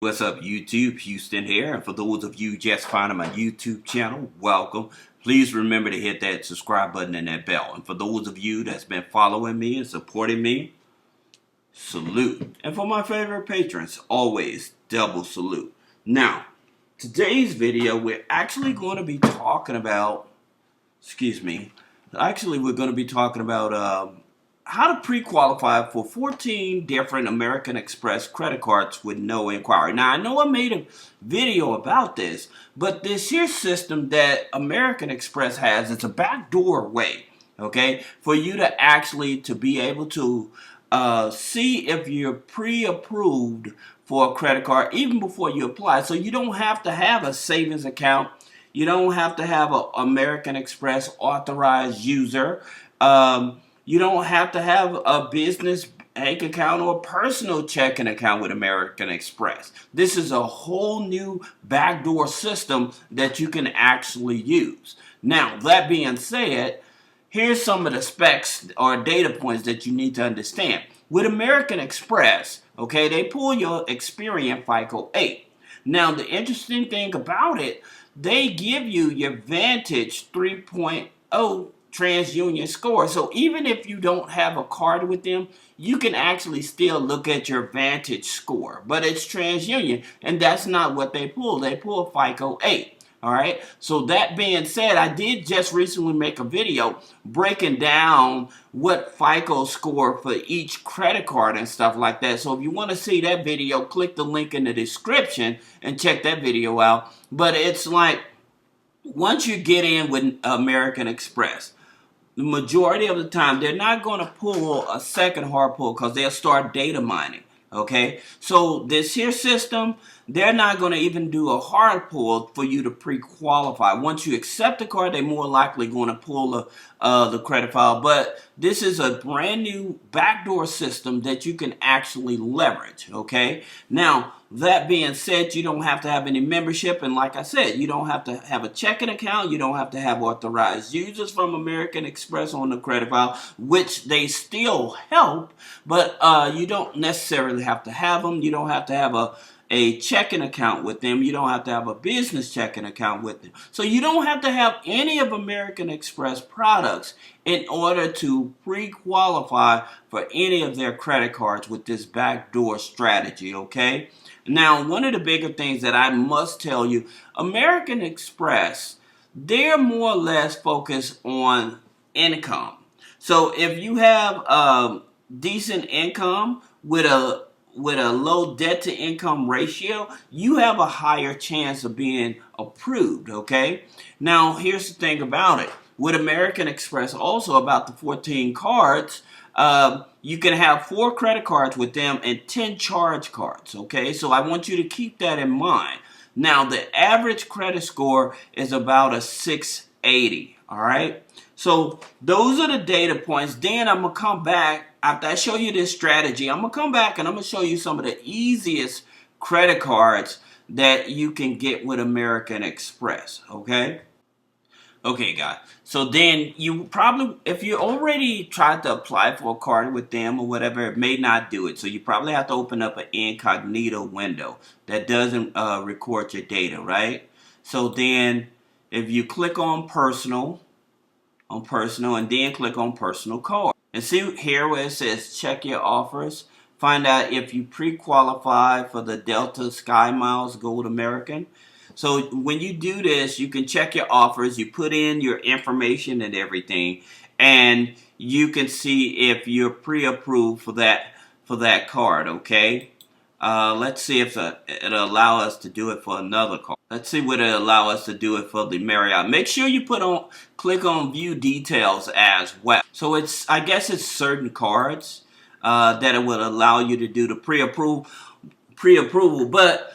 What's up, YouTube? Houston here, and for those of you just finding my YouTube channel, welcome. Please remember to hit that subscribe button and that bell. And for those of you that's been following me and supporting me, salute. And for my favorite patrons, always double salute. Now, today's video, we're actually going to be talking about, we're going to be talking about how to pre-qualify for 14 different American Express credit cards with no inquiry. Now, I know I made a video about this, but this here system that American Express has, it's a backdoor way, okay, for you to actually to be able to see if you're pre-approved for a credit card even before you apply. So you don't have to have a savings account. You don't have to have an American Express authorized user. You don't have to have a business bank account or a personal checking account with American Express. This is a whole new backdoor system that you can actually use. Now, that being said, here's some of the specs or data points that you need to understand. With American Express, okay, they pull your Experian FICO 8. Now, the interesting thing about it, they give you your Vantage 3.0 TransUnion score. So even if you don't have a card with them, you can actually still look at your Vantage score. But it's TransUnion, and that's not what they pull. They pull FICO 8. Alright, so that being said, I did just recently make a video breaking down what FICO score for each credit card and stuff like that. So if you want to see that video, click the link in the description and check that video out. But it's like, once you get in with American Express, the majority of the time, they're not going to pull a second hard pull because they'll start data mining. Okay, so this here system, they're not going to even do a hard pull for you to pre-qualify. Once you accept the card, they're more likely going to pull the credit file. But this is a brand new backdoor system that you can actually leverage. Okay, now that being said, you don't have to have any membership, and like I said, you don't have to have a checking account. You don't have to have authorized users from American Express on the credit file, which they still help, but you don't necessarily have to have them. You don't have to have a checking account with them. You don't have to have a business checking account with them. So you don't have to have any of American Express products in order to pre-qualify for any of their credit cards with this backdoor strategy, okay? Now, one of the bigger things that I must tell you, American Express, they're more or less focused on income. So if you have decent income with a low debt to income ratio, you have a higher chance of being approved, okay? Now, here's the thing about it. With American Express, also about the 14 cards, you can have 4 credit cards with them and 10 charge cards, okay? So I want you to keep that in mind. Now, the average credit score is about a 680, all right? So those are the data points. Then I'm going to come back. After I show you this strategy, I'm going to come back and I'm going to show you some of the easiest credit cards that you can get with American Express, okay? Okay, guys. So then you probably, if you already tried to apply for a card with them or whatever, it may not do it. So you probably have to open up an incognito window that doesn't record your data, right? So then if you click on personal, and then click on personal card. And see here where it says check your offers. Find out if you pre-qualify for the Delta Sky Miles Gold American. So when you do this, you can check your offers. You put in your information and everything, and you can see if you're pre-approved for that card. Okay. Let's see if it'll allow us to do it for another card. Let's see what it'll allow us to do it for the Marriott. Make sure you click on view details as well. So I guess it's certain cards that it will allow you to do the pre-approval. But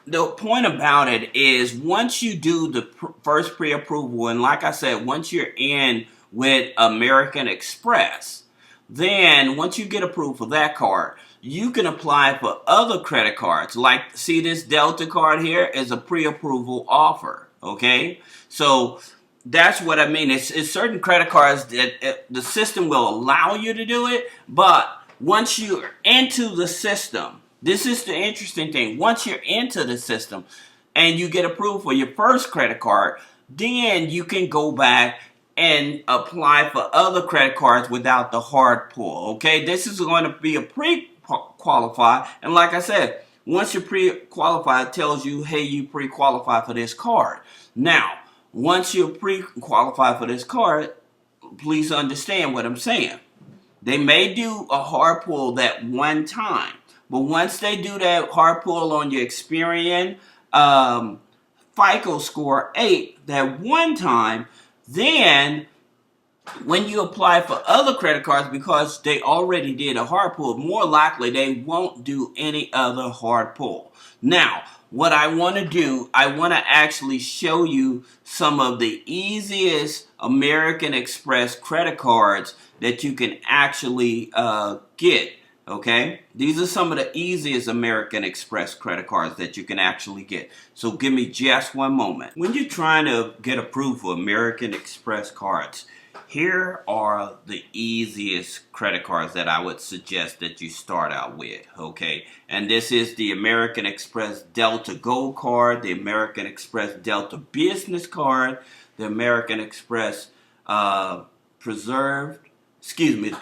the point about it is once you do the first pre-approval, and like I said, once you're in with American Express, then once you get approved for that card, you can apply for other credit cards. Like, see this Delta card here is a pre-approval offer, okay? So that's what I mean. It's certain credit cards that the system will allow you to do it, but once you're into the system, This is the interesting thing. Once you're into the system and you get approved for your first credit card, then you can go back and apply for other credit cards without the hard pull. Okay, this is going to be a pre-qualify, and like I said, once you're pre-qualified, it tells you, hey, you pre-qualify for this card. Now, once you're pre-qualified for this card, please understand what I'm saying. They may do a hard pull that one time, but once they do that hard pull on your Experian FICO score 8 that one time, then when you apply for other credit cards, because they already did a hard pull, more likely they won't do any other hard pull. Now, what I want to do, I want to actually show you some of the easiest American Express credit cards that you can actually get. Okay, these are some of the easiest American Express credit cards that you can actually get. So give me just one moment. When you're trying to get approved for American Express cards, here are the easiest credit cards that I would suggest that you start out with, okay? And this is the American Express Delta Gold card, the American Express Delta Business card, the American Express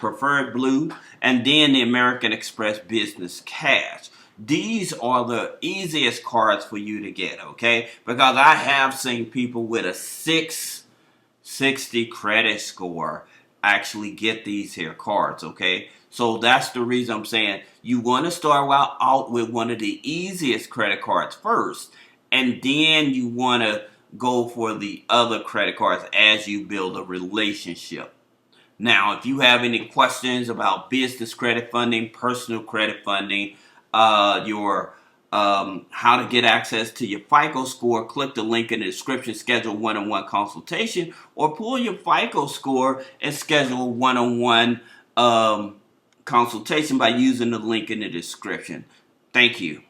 Preferred Blue, and then the American Express Business Cash. These are the easiest cards for you to get, okay? Because I have seen people with a 660 credit score actually get these here cards, okay? So that's the reason I'm saying you want to start out with one of the easiest credit cards first, and then you want to go for the other credit cards as you build a relationship. Now, if you have any questions about business credit funding, personal credit funding, how to get access to your FICO score, click the link in the description, schedule one-on-one consultation, or pull your FICO score and schedule one-on-one consultation by using the link in the description. Thank you.